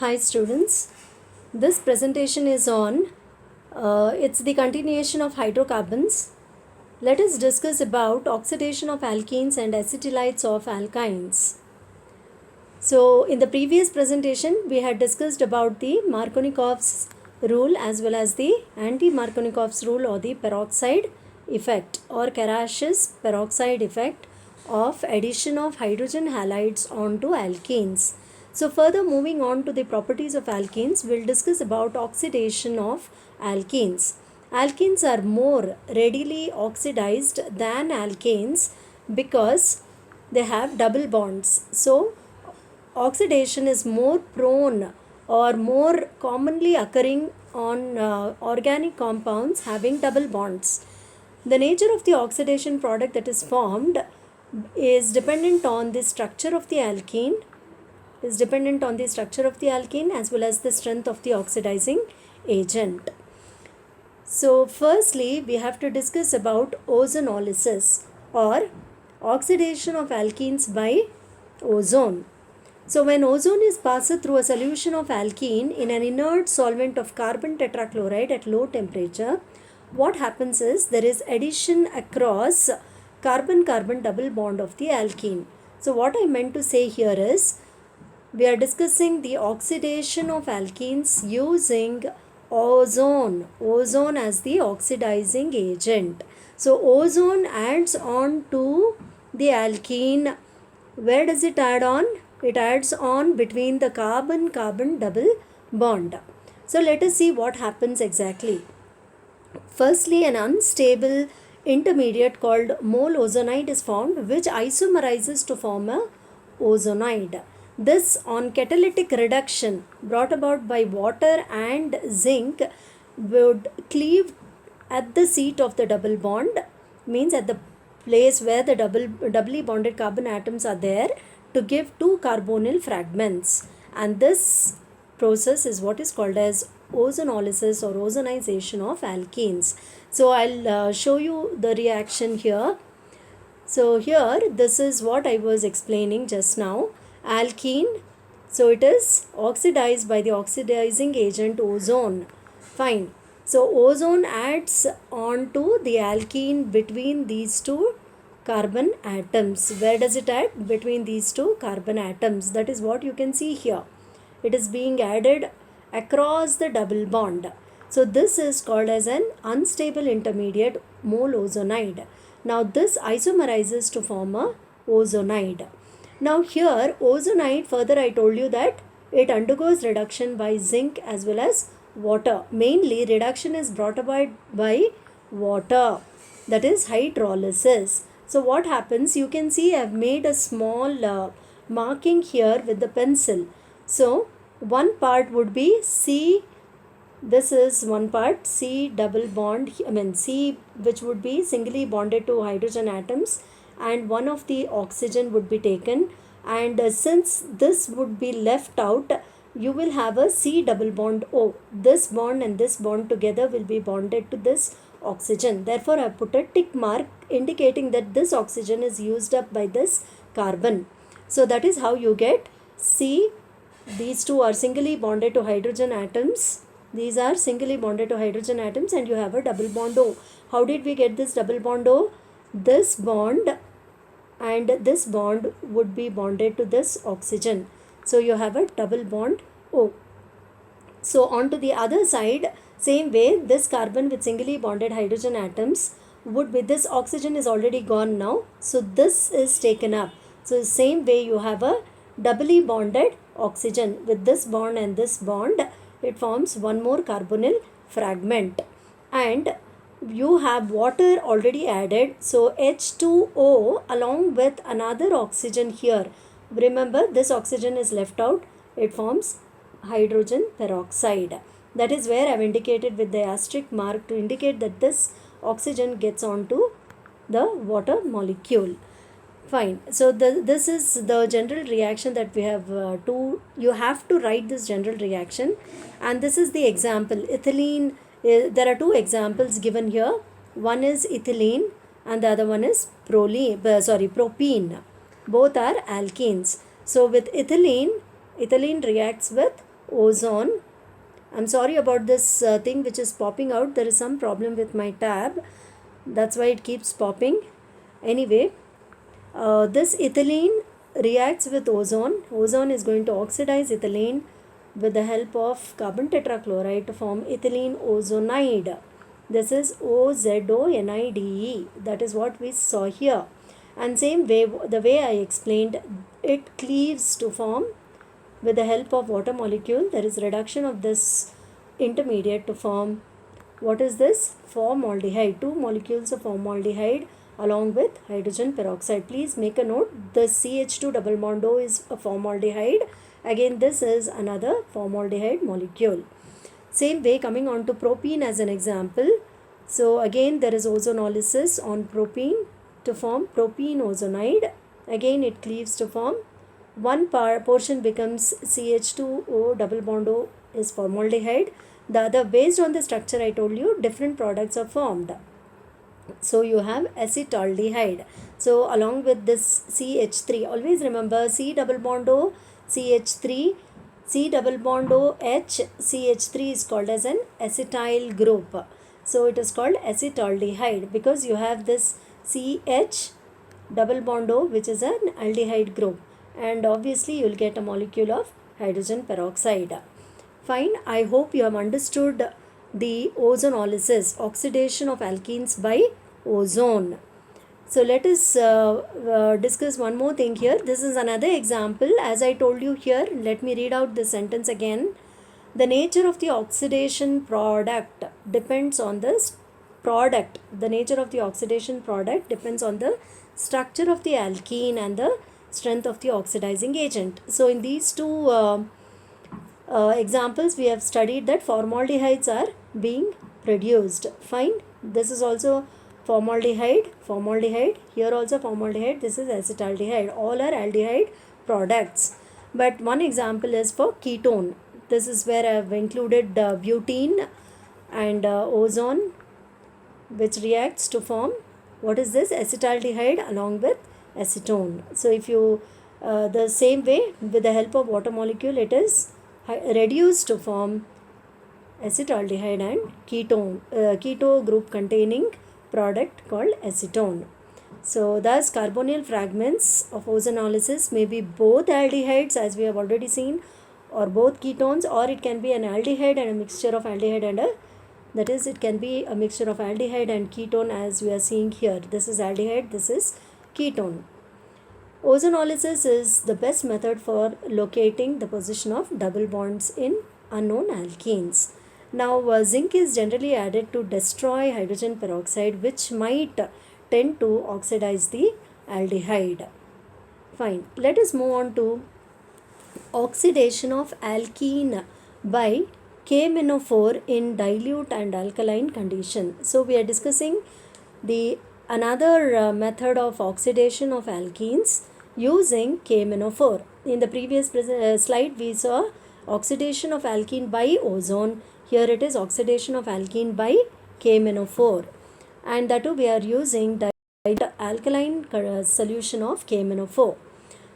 Hi students, this presentation is on, it's the continuation of hydrocarbons. Let us discuss about oxidation of alkenes and acetylides of alkynes. So in the previous presentation we had discussed about the Markovnikov's rule as well as the anti-Markovnikov's rule or the peroxide effect or Karash's peroxide effect of addition of hydrogen halides onto alkenes. So further moving on to the properties of alkenes, we'll discuss about oxidation of alkenes. Alkenes are more readily oxidized than alkanes because they have double bonds. So oxidation is more prone or more commonly occurring on organic compounds having double bonds. The nature of the oxidation product that is formed is dependent on the structure of the alkene, as well as the strength of the oxidizing agent. So firstly, we have to discuss about ozonolysis or oxidation of alkenes by ozone. So when ozone is passed through a solution of alkene in an inert solvent of carbon tetrachloride at low temperature, what happens is there is addition across carbon-carbon double bond of the alkene. So what I meant to say here is we are discussing the oxidation of alkenes using ozone as the oxidizing agent. So ozone adds on to the alkene. Where does it add on? It adds on between the carbon-carbon double bond. So let us see what happens exactly. Firstly, an unstable intermediate called mole ozonide is formed, which isomerizes to form a ozonide. This, on catalytic reduction brought about by water and zinc, would cleave at the seat of the double bond, means at the place where the doubly bonded carbon atoms are there, to give two carbonyl fragments. And this process is what is called as ozonolysis or ozonization of alkenes. So I'll show you the reaction here. So here, this is what I was explaining just now. Alkene, so it is oxidized by the oxidizing agent ozone. Fine. So ozone adds on to the alkene between these two carbon atoms. Where does it add? Between these two carbon atoms. That is what you can see here. It is being added across the double bond. So this is called as an unstable intermediate mole ozonide. Now this isomerizes to form a ozonide. Now here ozonide, further I told you that it undergoes reduction by zinc as well as water. Mainly reduction is brought about by water, that is hydrolysis. So what happens, you can see I have made a small marking here with the pencil. So one part would be C, this is one part, C double bond, C, which would be singly bonded to hydrogen atoms, and one of the oxygen would be taken, and since this would be left out, you will have a C double bond O. This bond and this bond together will be bonded to this oxygen. Therefore, I put a tick mark indicating that this oxygen is used up by this carbon. So that is how you get C. These two are singly bonded to hydrogen atoms. These are singly bonded to hydrogen atoms, and you have a double bond O. How did we get this double bond O? This bond and this bond would be bonded to this oxygen. So you have a double bond O. So on to the other side, same way, this carbon with singly bonded hydrogen atoms would be, this oxygen is already gone now. So this is taken up. So same way you have a doubly bonded oxygen with this bond and this bond. It forms one more carbonyl fragment. And you have water already added. So H2O along with another oxygen here. Remember, this oxygen is left out. It forms hydrogen peroxide. That is where I have indicated with the asterisk mark to indicate that this oxygen gets onto the water molecule. Fine. So this is the general reaction that we have you have to write this general reaction, and this is the example. Ethylene, there are two examples given here. One is ethylene and the other one is propene. Both are alkenes. So with ethylene reacts with ozone. I'm sorry about this thing which is popping out. There is some problem with my tab. That's why it keeps popping. Anyway, this ethylene reacts with ozone. Ozone is going to oxidize ethylene with the help of carbon tetrachloride to form ethylene ozonide. This is OZONIDE. That is what we saw here. And same way, the way I explained, it cleaves to form with the help of water molecule. There is reduction of this intermediate to form, what is this? Formaldehyde. 2 molecules of formaldehyde along with hydrogen peroxide. Please make a note, the CH2 double bond O is a formaldehyde. Again, this is another formaldehyde molecule. Same way, coming on to propene as an example. So again, there is ozonolysis on propene to form propene ozonide. Again, it cleaves to form, one portion becomes CH2O double bond O is formaldehyde. The other, based on the structure I told you, different products are formed. So you have acetaldehyde. So along with this CH3, always remember C double bond O, CH3, C double bond O, H, CH3 is called as an acetyl group. So it is called acetaldehyde because you have this CH double bond O, which is an aldehyde group, and obviously you will get a molecule of hydrogen peroxide. Fine, I hope you have understood the ozonolysis, oxidation of alkenes by ozone. So let us discuss one more thing here. This is another example. As I told you here, let me read out the sentence again. The nature of the oxidation product depends on the product. The nature of the oxidation product depends on the structure of the alkene and the strength of the oxidizing agent. So in these two examples, we have studied that formaldehydes are being produced. Fine. This is also formaldehyde. Here also formaldehyde. This is acetaldehyde. All are aldehyde products. But one example is for ketone. This is where I have included butene and ozone, which reacts to form, what is this? Acetaldehyde along with acetone. So if you the same way, with the help of water molecule, it is reduced to form acetaldehyde and ketone, keto group containing product called acetone. So thus carbonyl fragments of ozonolysis may be both aldehydes, as we have already seen, or both ketones, or it can be an aldehyde and a mixture of aldehyde and that is, it can be a mixture of aldehyde and ketone, as we are seeing here. This is aldehyde, this is ketone. Ozonolysis is the best method for locating the position of double bonds in unknown alkenes. Now, zinc is generally added to destroy hydrogen peroxide, which might tend to oxidize the aldehyde. Fine. Let us move on to oxidation of alkene by KMnO4 in dilute and alkaline condition. So we are discussing the another method of oxidation of alkenes using KMnO4. In the previous slide, we saw oxidation of alkene by ozone. Here it is oxidation of alkene by KMnO4, and that too we are using the alkaline solution of KMnO4.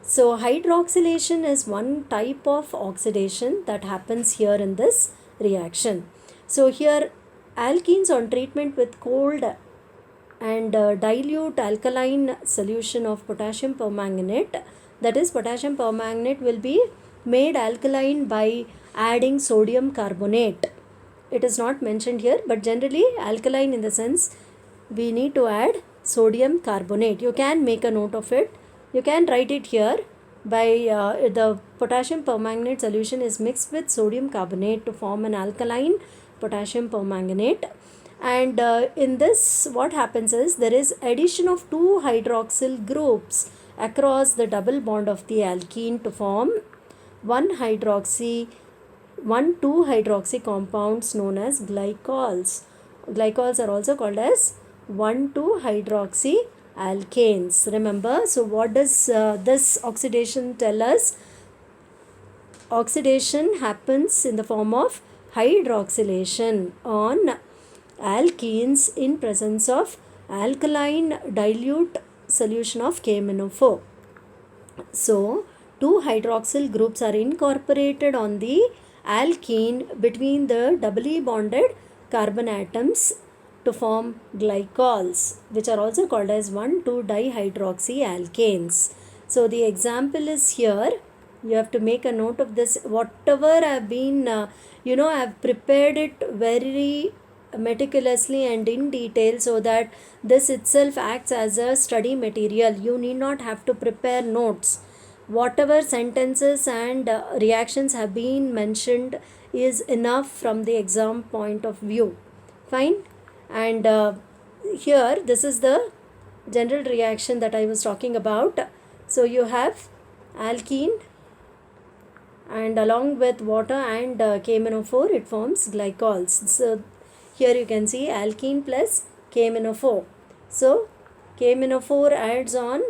So hydroxylation is one type of oxidation that happens here in this reaction. So here alkenes on treatment with cold and dilute alkaline solution of potassium permanganate, that is potassium permanganate will be made alkaline by adding sodium carbonate. It is not mentioned here, but generally alkaline in the sense we need to add sodium carbonate. You can make a note of it. You can write it here by the potassium permanganate solution is mixed with sodium carbonate to form an alkaline potassium permanganate. And in this, what happens is there is addition of two hydroxyl groups across the double bond of the alkene to form 1,2-hydroxy compounds known as glycols. Glycols are also called as 1,2-hydroxy alkanes. Remember, so what does this oxidation tell us? Oxidation happens in the form of hydroxylation on alkenes in presence of alkaline dilute solution of KMnO4. So two hydroxyl groups are incorporated on the alkene between the doubly bonded carbon atoms to form glycols, which are also called as 1,2-dihydroxyalkanes. So the example is here. You have to make a note of this. Whatever I've been, I've prepared it very meticulously and in detail so that this itself acts as a study material. You need not have to prepare notes. Whatever sentences and reactions have been mentioned is enough from the exam point of view. Fine. And here this is the general reaction that I was talking about. So you have alkene, and along with water and KMnO4 it forms glycols. So here you can see alkene plus KMnO4. So KMnO4 adds on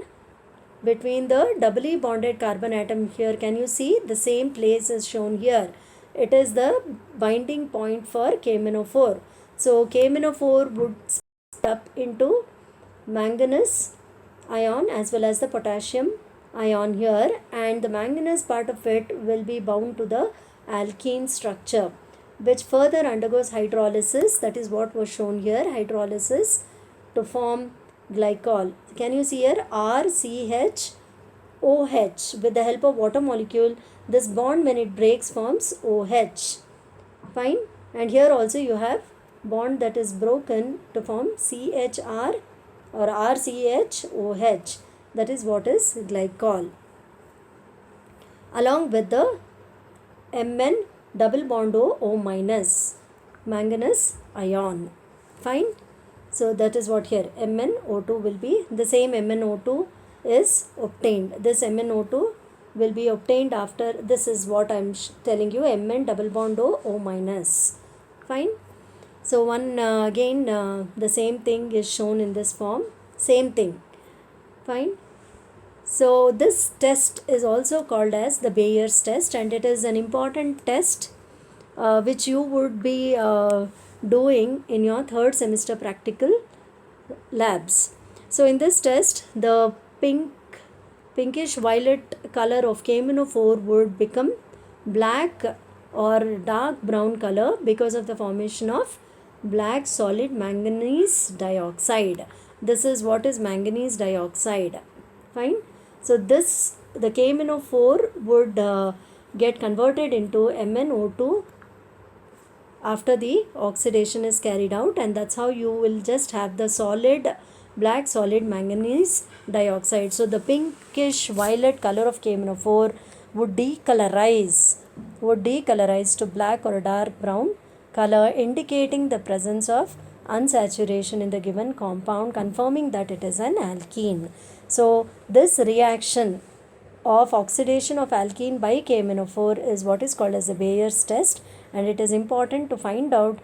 between the doubly bonded carbon atom. Here can you see the same place is shown here. It is the binding point for KMnO4. So KMnO4 would split up into manganese ion as well as the potassium ion here, and the manganese part of it will be bound to the alkene structure, which further undergoes hydrolysis. That is what was shown here, hydrolysis to form glycol. Can you see here RCHOH with the help of water molecule? This bond when it breaks forms OH. Fine. And here also you have bond that is broken to form CHR or RCHOH. That is what is glycol. Along with the Mn double bond O minus manganese ion. Fine. So that is what here MnO2 will be. The same MnO2 is obtained. This MnO2 will be obtained after, this is what I am telling you, Mn double bond O minus. Fine. So again the same thing is shown in this form. Same thing. Fine. So this test is also called as the Bayer's test, and it is an important test which you would be doing in your third semester practical labs. So in this test, the pinkish violet color of KMnO4 would become black or dark brown color because of the formation of black solid manganese dioxide. This is what is manganese dioxide. Fine. So this, the KMnO4 would get converted into MnO2 after the oxidation is carried out, and that's how you will just have the black solid manganese dioxide. So the pinkish violet color of KMnO4 would decolorize to black or dark brown color, indicating the presence of unsaturation in the given compound, confirming that it is an alkene. So this reaction of oxidation of alkene by KMnO4 is what is called as the Bayer's test, and it is important to find out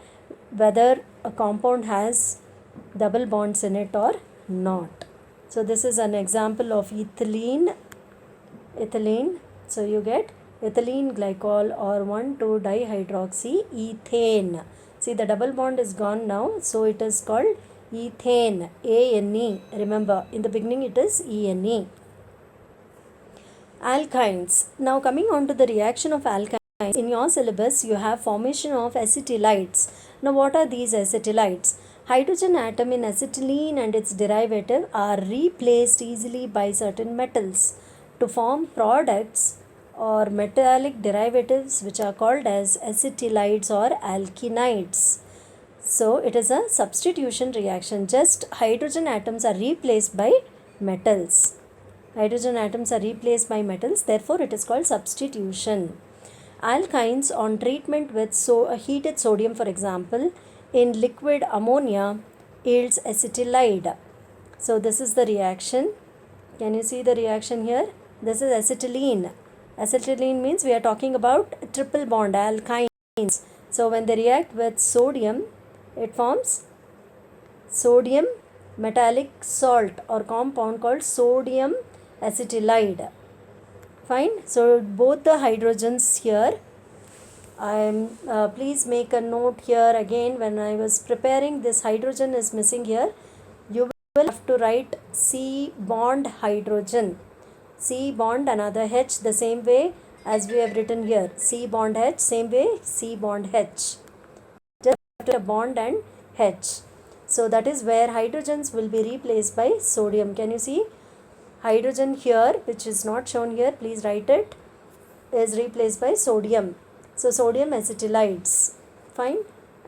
whether a compound has double bonds in it or not. So this is an example of ethylene. So you get ethylene glycol or 1,2-dihydroxyethane. See, the double bond is gone now, so it is called ethane, A-N-E. Remember, in the beginning it is E-N-E. Alkynes. Now coming on to the reaction of alkynes. In your syllabus, you have formation of acetylides. Now what are these acetylides? Hydrogen atom in acetylene and its derivative are replaced easily by certain metals to form products or metallic derivatives which are called as acetylides or alkenides. So it is a substitution reaction. Just hydrogen atoms are replaced by metals. Therefore it is called substitution. Alkynes on treatment with heated sodium, for example, in liquid ammonia yields acetylide. So this is the reaction. Can you see the reaction here? This is acetylene. Acetylene means we are talking about triple bond alkynes. So when they react with sodium, it forms sodium metallic salt or compound called sodium acetylide. Fine. So both the hydrogens here, please make a note here again. When I was preparing, this hydrogen is missing here. You will have to write C bond hydrogen. C bond, another H, the same way as we have written here. C bond H, same way C bond H. Just after a bond and H. So that is where hydrogens will be replaced by sodium. Can you see? Hydrogen here, which is not shown here, please write it, is replaced by sodium. So sodium acetylides, fine,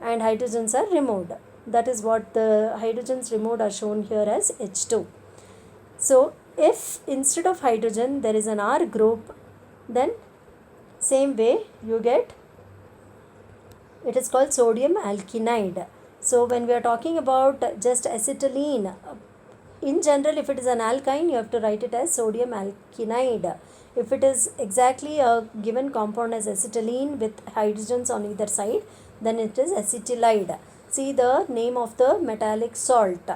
and hydrogens are removed. That is what the hydrogens removed are shown here as H2. So if instead of hydrogen there is an R group, then same way you get, it is called sodium alkinide. So when we are talking about just acetylene, in general, if it is an alkyne, you have to write it as sodium alkinide. If it is exactly a given compound as acetylene with hydrogens on either side, then it is acetylide. See the name of the metallic salt.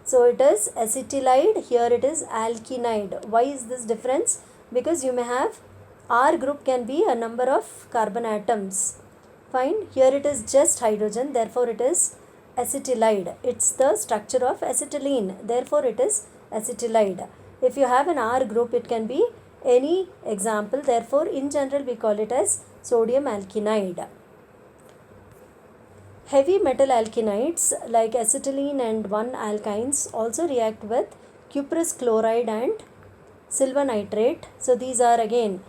So it is acetylide, here it is alkinide. Why is this difference? Because you may have R group can be a number of carbon atoms. Fine, here it is just hydrogen, therefore it is acetylide. It's the structure of acetylene, therefore it is acetylide. If you have an R group, it can be any example, therefore in general we call it as sodium alkinide. Heavy metal alkenides like acetylene and 1-alkynes also react with cuprous chloride and silver nitrate. So these are again,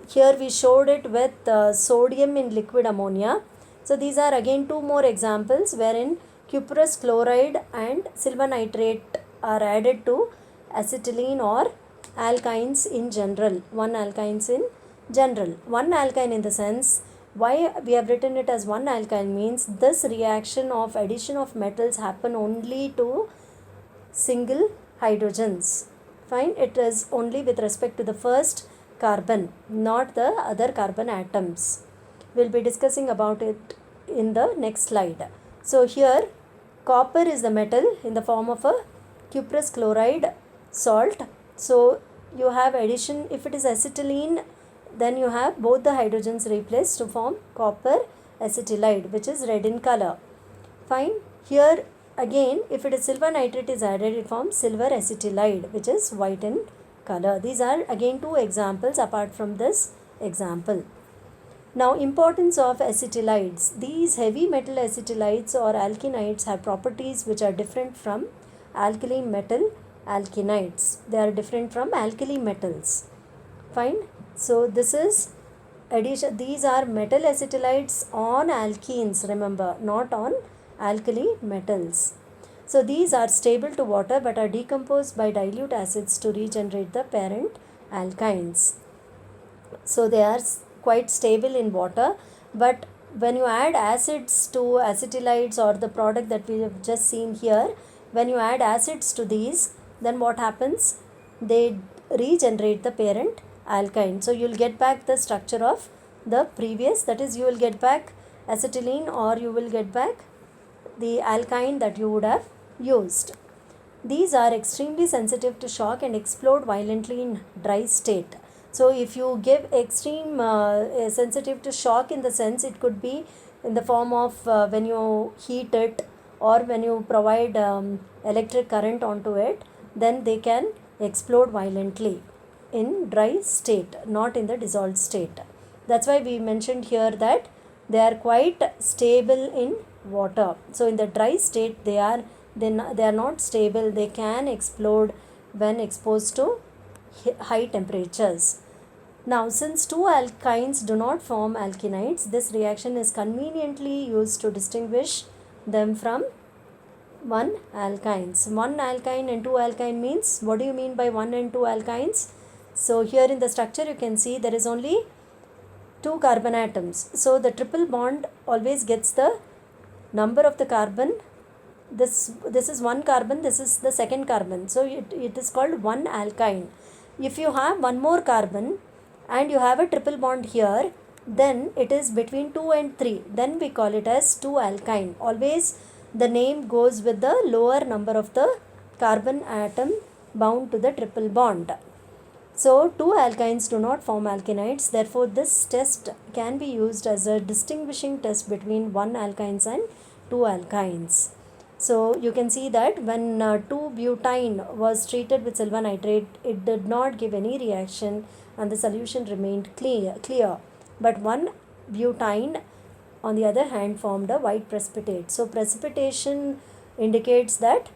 here we showed it with sodium in liquid ammonia. So these are again two more examples wherein cuprous chloride and silver nitrate are added to acetylene or alkynes in general, 1-alkynes in general. 1-alkyne in the sense, why we have written it as 1-alkyne means this reaction of addition of metals happen only to single hydrogens. Fine, it is only with respect to the first carbon, not the other carbon atoms. We'll be discussing about it in the next slide. So here copper is the metal in the form of a cuprous chloride salt. So you have addition, if it is acetylene, then you have both the hydrogens replaced to form copper acetylide, which is red in color. Fine, here again if it is silver nitrate is added, it forms silver acetylide, which is white in color. These are again two examples apart from this example. Now importance of acetylides. These heavy metal acetylides or alkenides have properties which are different from alkali metal alkenides. They are different from alkali metals. Fine. So this is addition. These are metal acetylides on alkenes, remember, not on alkali metals. So these are stable to water but are decomposed by dilute acids to regenerate the parent alkynes. So they are quite stable in water, but when you add acids to acetylides or the product that we have just seen here, when you add acids to these, then what happens? They regenerate the parent alkyne. So you will get back the structure of the previous, that is you will get back acetylene or you will get back the alkyne that you would have used. These are extremely sensitive to shock and explode violently in dry state. So if you give extreme sensitive to shock, in the sense it could be in the form of when you heat it or when you provide electric current onto it, then they can explode violently in dry state, not in the dissolved state. That's why we mentioned here that they are quite stable in water. So in the dry state they are not stable. They can explode when exposed to high temperatures. Now since two alkynes do not form alkenides, this reaction is conveniently used to distinguish them from 1-alkynes. 1-alkyne and 2-alkyne means, what do you mean by 1 and 2 alkynes? So here in the structure you can see there is only 2 carbon atoms. So the triple bond always gets the number of the carbon. This is one carbon, this is the second carbon. So it is called 1-alkyne. If you have one more carbon and you have a triple bond here, then it is between 2 and 3. Then we call it as 2-alkyne. Always the name goes with the lower number of the carbon atom bound to the triple bond. So 2 alkynes do not form alkenides. Therefore this test can be used as a distinguishing test between 1-alkynes and 2 alkynes. So you can see that when 2-butene was treated with silver nitrate, it did not give any reaction and the solution remained clear. But 1-butene, on the other hand, formed a white precipitate. So precipitation indicates that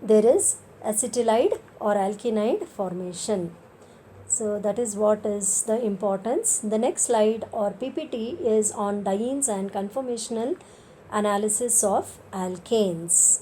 there is acetylide or alkylide formation. So that is what is the importance. The next slide or PPT is on dienes and conformational analysis of alkanes.